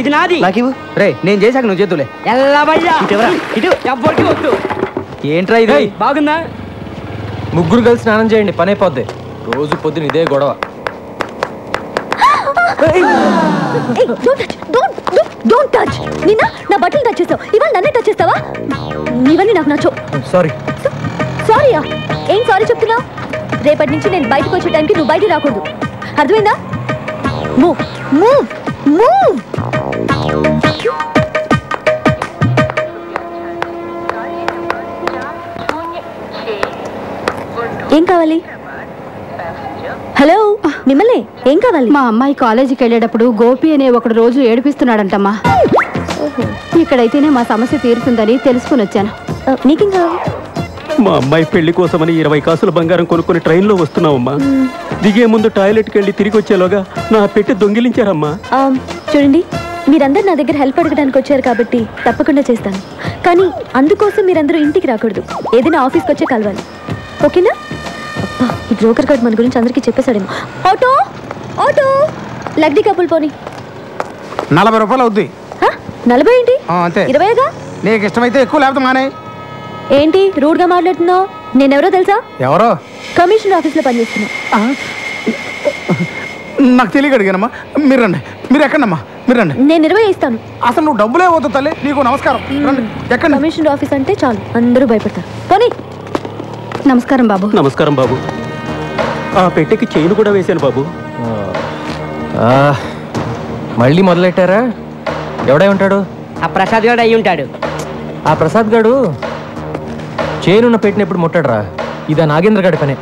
ఇది నాది. నాకు రే, నేను చేశాక నువ్వు చేతులే. ఎవ్వరికి వద్దు. ఏంట్రా ఇది? బాగుందా? ముగ్గురు కలిసి స్నానం చేయండి, పని అయిపోద్ది. రోజు పొద్దున ఇదే గొడవ. నిన్న నా బట్టలు టచ్ చేస్తావు, ఇవాళ నన్నే టచ్ చేస్తావా? ఇవన్నీ నాకు నచ్చవు. సారీ. సారీయా? ఏం సారీ చెప్తున్నావు? రేపటి నుంచి నేను బయటకు వచ్చే టైంకి నువ్వు బయట రాకూడదు, అర్థమైందా? Move move move. ఏం కావాలి? హలో, మిమ్మల్ని ఏం కావాలి? మా అమ్మాయి కాలేజీకి వెళ్ళేటప్పుడు గోపి అనే ఒకడు రోజు ఏడిపిస్తున్నాడంటమ్మా. ఇక్కడైతేనే మా సమస్య తీరుతుందని తెలుసుకుని వచ్చాను. నీకేం కావాలి? మా అమ్మాయి పెళ్లి కోసమని 20 కాసుల బంగారం కొనుక్కొని ట్రైన్లో వస్తున్నామమ్మా. దిగే ముందు టాయిలెట్కి వెళ్ళి తిరిగి వచ్చేలోగా నా పెట్టి దొంగిలించారమ్మా. చూడండి, మీరందరూ నా దగ్గర హెల్ప్ అడగడానికి వచ్చారు కాబట్టి తప్పకుండా చేస్తాను. కానీ అందుకోసం మీరందరూ ఇంటికి రాకూడదు, ఏదైనా ఆఫీస్కి వచ్చే కలవాలి, ఓకేనా? అబ్బా, ఈ బ్రోకర్ గార్డ్ మన గురించి అందరికీ చెప్పేశాడేమో. ఆటో ఆటో, లగ్డీ కప్పులు పోనీ. 40 రూపాయలు అవుద్ది. 40 ఏంటి? అంతే. 20గా? నీకు ఇష్టమైతే ఎక్కువ, లేకపోతే మానే. ఏంటి రూడ్గా మాట్లాడుతున్నావు? నేనెవరో తెలుసా? ఎవరో? కమిషనర్ ఆఫీస్లో పనిచేస్తున్నా. నాకు తెలియక అడిగానమ్మా. మీరు రండి. మీరు ఎక్కడమ్మా? మీరు రండి. నేను 20 ఇస్తాను. అసలు నువ్వు డబ్బులే వద్దు తల్లి, నీకు నమస్కారం. రండి. ఎక్కడ? కమిషనర్ ఆఫీస్ అంటే చాలు అందరూ భయపడతారు. పోనీ. నమస్కారం బాబు. నమస్కారం బాబు. ఆ పెట్టెకి చైన్ కూడా వేశాను బాబు. మళ్ళీ మొదలెట్టారా? ఎవడై ఉంటాడు? ఆ ప్రసాద్ గారు అయి ఉంటాడు. ఆ ప్రసాద్ గారు చైనున్న పెట్టిన ఎప్పుడు ముట్టాడరా? ఇదా నాగేంద్ర గారి పనే.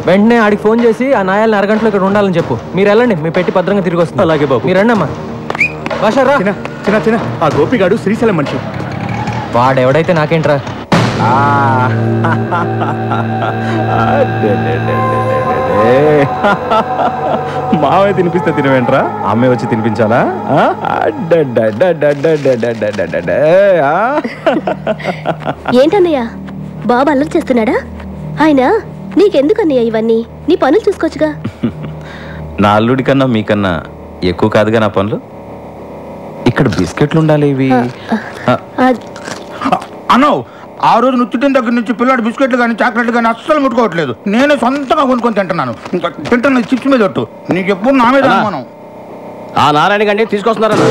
వెంటనే ఆడికి ఫోన్ చేసి ఆ నాయాలని అరగంటలో ఇక్కడ ఉండాలని చెప్పు. మీరు వెళ్ళండి, మీ పెట్టి భద్రంగా తిరిగి వస్తుంది. అలాగే బాబు. మీరు రండి అమ్మా. భాషరా చిన్న చిన్న ఆ గోపిగాడు శ్రీశైలం మనిషి. వాడెవడైతే నాకేంట్రా? మావే తినిపిస్తే తినవేంట్రా? అమ్మే వచ్చి తినిపించాలా? ఏంటన్నయ్య, బాబు అల్లరి చేస్తున్నాడా? ఆయన నీకెందుకన్నయ్య ఇవన్నీ? నీ పనులు చూసుకోవచ్చుగా. నా అల్లుడి కన్నా మీకన్నా ఎక్కువ కాదుగా నా పనులు. ఇక్కడ బిస్కెట్లు ఉండాలి. ఇవి అన్నో, ఆ రోజు నుత్తిటిన దగ్గర నుంచి పిల్లాడు బిస్కెట్లు కానీ చాక్లెట్లు కానీ అస్సలు ముట్టుకోవట్లేదు. నేనే సొంతంగా కొనుక్కొని తింటున్నాను. ఇంకా తింటున్న చిప్స్ మీద ఒట్టు. నీకు ఎప్పుడు నా మీద అనుమానం. ఆ నారాయణ గండి తీసుకొస్తున్నారన్న.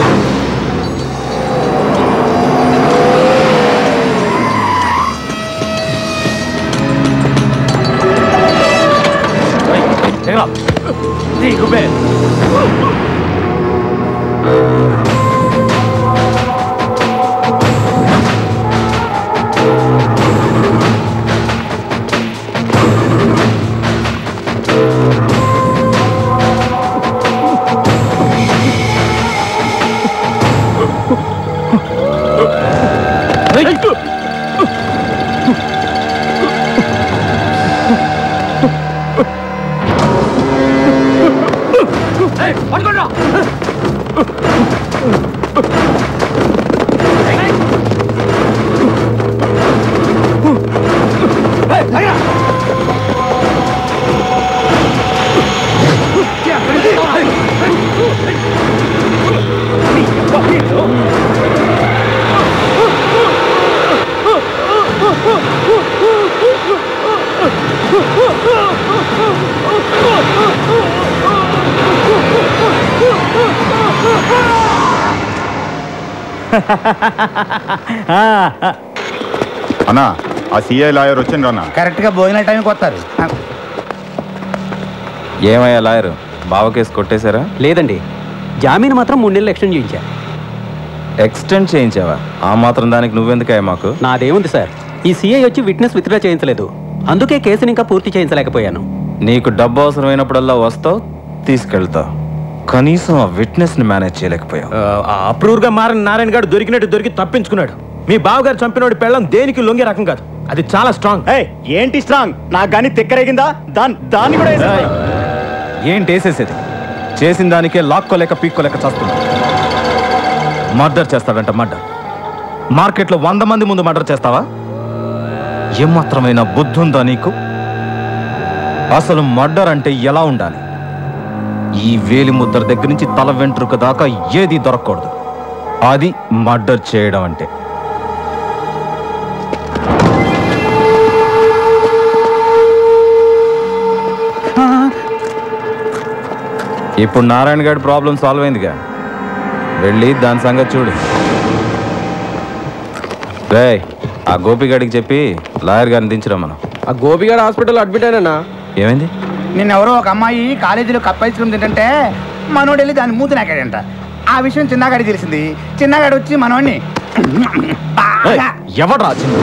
అన్నా, ఆ సిఐ లాయర్ వచ్చిండ్రు అన్న. కరెక్ట్గా భోజనాల టైంకి వస్తారు. ఏమయ్యా లాయరు, బావ కేసు కొట్టేశారా? లేదండి, జామీన్ మాత్రం 3 నెలలు ఎక్స్టెండ్ చేయించా. ఎక్స్టెండ్ చేయించావా? ఆ మాత్రం దానికి నువ్వెందుకయ్యా మాకు? నాదేముంది సార్, ఈ సిఐ వచ్చి విట్నెస్ విత్డ్రా చేయించలేదు, అందుకే కేసుని ఇంకా పూర్తి చేయించలేకపోయాను. నీకు డబ్బు అవసరమైనప్పుడల్లా వస్తావు, తీసుకెళ్తావు, కనీసం ఆ విట్నెస్ ని మేనేజ్ చేయలేకపోయావు. అప్రూవ్గా మారిన నారాయణ గారు దొరికినట్టు దొరికి తప్పించుకున్నాడు. మీ బావగారు చంపినోడి పెళ్ళం దేనికి లొంగే రకం కాదు, అది చాలా స్ట్రాంగ్. ఏంటి స్ట్రాంగ్? నాకు కానీ తిక్కరేగిందా? దాన్ని కూడా ఏంటి వేసేసేది? చేసిన దానికే లాక్కోలేక పీక్కోలేక చేస్తున్నా. మర్డర్ చేస్తాడంట, మర్డర్. మార్కెట్లో 100 మంది ముందు మర్డర్ చేస్తావా? ఏమాత్రమైన బుద్ధి ఉందా నీకు? అసలు మర్డర్ అంటే ఎలా ఉండాలి? ఈ వేలి ముద్ర దగ్గర నుంచి తల వెంట్రుక దాకా ఏది దొరకకూడదు. అది మర్డర్ చేయడం అంటే. ఇప్పుడు నారాయణ గారి ప్రాబ్లం సాల్వ్ అయిందిగా, వెళ్ళి దాని సంగతి చూడు. రే, ఆ గోపిగాడికి చెప్పి లాయర్ గారిని దించరా. మనం ఆ గోపిగాడు హాస్పిటల్ అడ్మిట్ అయినా. ఏమైంది? నిన్నెవరో ఒక అమ్మాయి కాలేజీలో కప్ ఐస్ క్రీమ్ తింటే మనోడు వెళ్ళి దాన్ని మూతి నాకాడంట. ఆ విషయం చిన్నగాడికి తెలిసింది. చిన్నగాడు వచ్చి మనోడిని ఎవడ్రా చిన్న?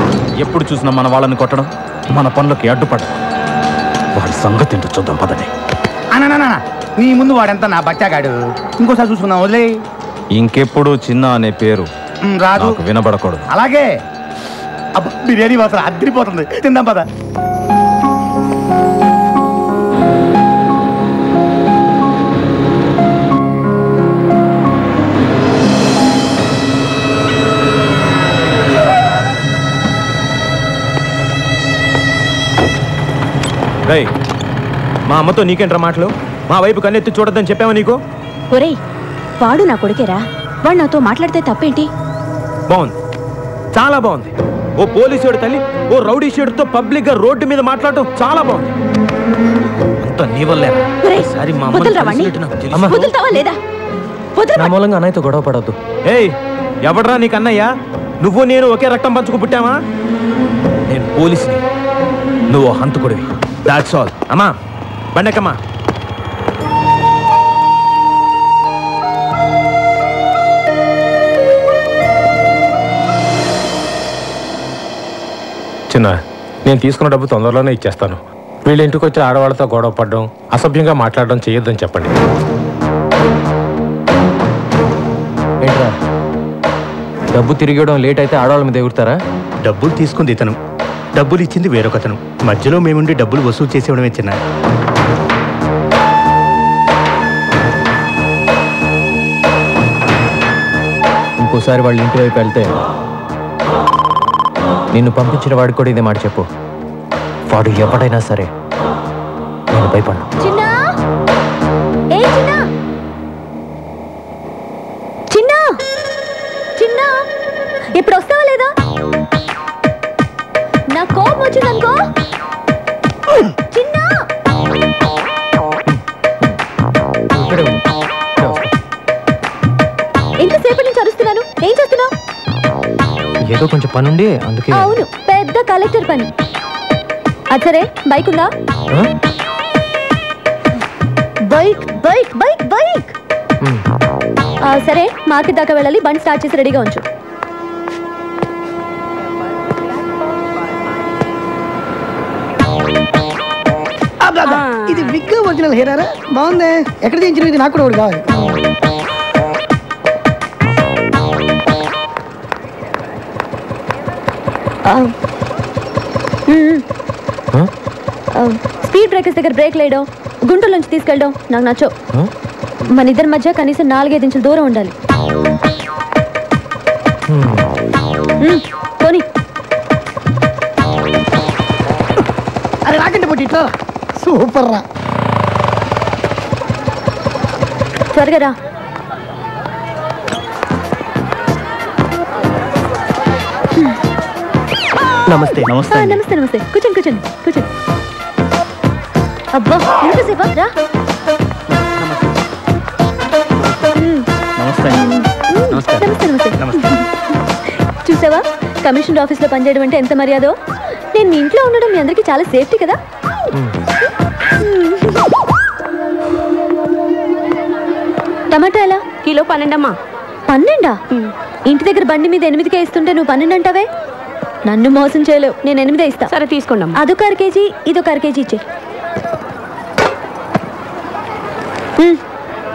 ఎప్పుడు చూసినా మన వాళ్ళని కొట్టడం, మన పనులకి అడ్డుపడడం. వాడి సంగతి ఏంటో చూద్దాం పదండి. అన్న నీ ముందు వాడెంత నా బచ్చాగాడు. ఇంకోసారి చూసుకుందాం, వదిలే. ఇంకెప్పుడు చిన్న అనే పేరు రాదు, వినబడకూడదు. అలాగే. బిర్యానీ వాసన అద్దరిపోతుంది, తిందాం పద. మా అమ్మతో నీకేంట్రా మాటలు? మా వైపు కన్నెత్తి చూడొద్దని చెప్పావా నీకు? ఒరేయ్, వాడు నా కొడుకేరా, వాడు నాతో మాట్లాడితే తప్పేంటి? బాగుంది, చాలా బాగుంది. ఓ పోలీసుడు తల్లి ఓ రౌడీ షేడుతో పబ్లిక్ గా రోడ్డు మీద మాట్లాడటం చాలా బాగుంది. అంత నీ వల్లే. మూలంగా అన్నయ్యతో గొడవ పడద్దు. ఏయ్, ఎవడ్రా నీకు అన్నయ్య? నువ్వు నేను ఒకే రక్తం పంచుకు పుట్టావా? నేను పోలీసుని, నువ్వు హంతకుడివి. That's all. అమ్మా బండకమ్మా. చిన్న, నేను తీసుకున్న డబ్బు తొందరలోనే ఇచ్చేస్తాను. వీళ్ళ ఇంటికి వచ్చి ఆడవాళ్ళతో గొడవ పడడం, అసభ్యంగా మాట్లాడడం చేయొద్దని చెప్పండి. ఏంట్రా, డబ్బు తిరిగడం లేట్ అయితే ఆడవాళ్ళ మీద ఎగురుతారా? డబ్బులు తీసుకుంది ఇతను, డబ్బులు ఇచ్చింది వేరొకతను. మధ్యలో మేముండి డబ్బులు వసూలు చేసేవడమే చిన్న. ఇంకోసారి వాళ్ళ ఇంటి వైపు వెళ్తే నిన్ను పంపించిన వాడికి కూడా ఇదే మాట చెప్పు. వాడు ఎవడైనా సరే నేను భయపడ్డా. ఇప్పుడు వస్తావా లేదా? నా కోపం వచ్చిందనుకో. చిన్నా, ఎంతసేపటి నుంచి అరుస్తున్నాను, ఏం చేస్తున్నావు? ఏదో కొంచెం పనుండి అందుకే. అవును, పెద్ద కలెక్టర్ పని. అచ్చరే, బైక్ ఉందా? Bike bike bike bike. సరే, మార్కెట్ దాకా వెళ్ళాలి. బండి స్టార్ట్ చేసి రెడీగా ఉంచు. ఇది విగ్ ఒరిజినల్ హెయిరా? బాగుంది. ఎక్కడ చేయించిన? ఇది నాకు కూడా ఒకటి కావాలి. స్పీడ్ బ్రేకర్స్ దగ్గర బ్రేక్ లేయడం, గుంటల నుంచి తీసుకెళ్ళడం నాకు నచ్చవు. మన ఇద్దరి మధ్య కనీసం 4-5 ఇంచుల దూరం ఉండాలి. పోనీ. అది రాకండి పోటీ. ఇట్లా సూపర్ రా. త్వరగా రా. నమస్తే. నమస్తే నమస్తే నమస్తే. కూర్చోండి కూర్చోండి కూర్చోండి. అబ్బా, ఎంతసేపా? రా. నమస్తే. నమస్తే నమస్తే. చూసావా, కమిషనర్ ఆఫీస్లో పనిచేయడం అంటే ఎంత మర్యాదో. నేను మీ ఇంట్లో ఉండడం మీ అందరికీ చాలా సేఫ్టీ కదా. టమాటా ఎలా? కిలో 12 అమ్మా. 12? ఇంటి దగ్గర బండి మీద 8కే ఇస్తుంటే నువ్వు 12 అంటావే? నన్ను మోసం చేయలేవు. నేను 8 ఇస్తా. సరే తీసుకోండి. అదొక 1/2 కేజీ, ఇదొక 1/2 కేజీ ఇచ్చే.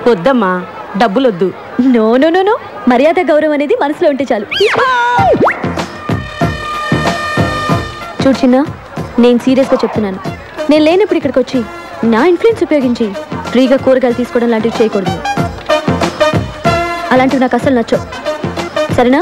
వద్దమ్మా, డబ్బులొద్దు. నో నో నో నో, మర్యాద గౌరవం అనేది మనసులో ఉంటే చాలు. చూడు చిన్న, నేను సీరియస్గా చెప్తున్నాను. నేను లేనప్పుడు ఇక్కడికి వచ్చి నా ఇన్ఫ్లుయెన్స్ ఉపయోగించి ఫ్రీగా కూరగాయలు తీసుకోవడం లాంటివి చేయకూడదు. అలాంటివి నాకు అసలు నచ్చవు. సరేనా?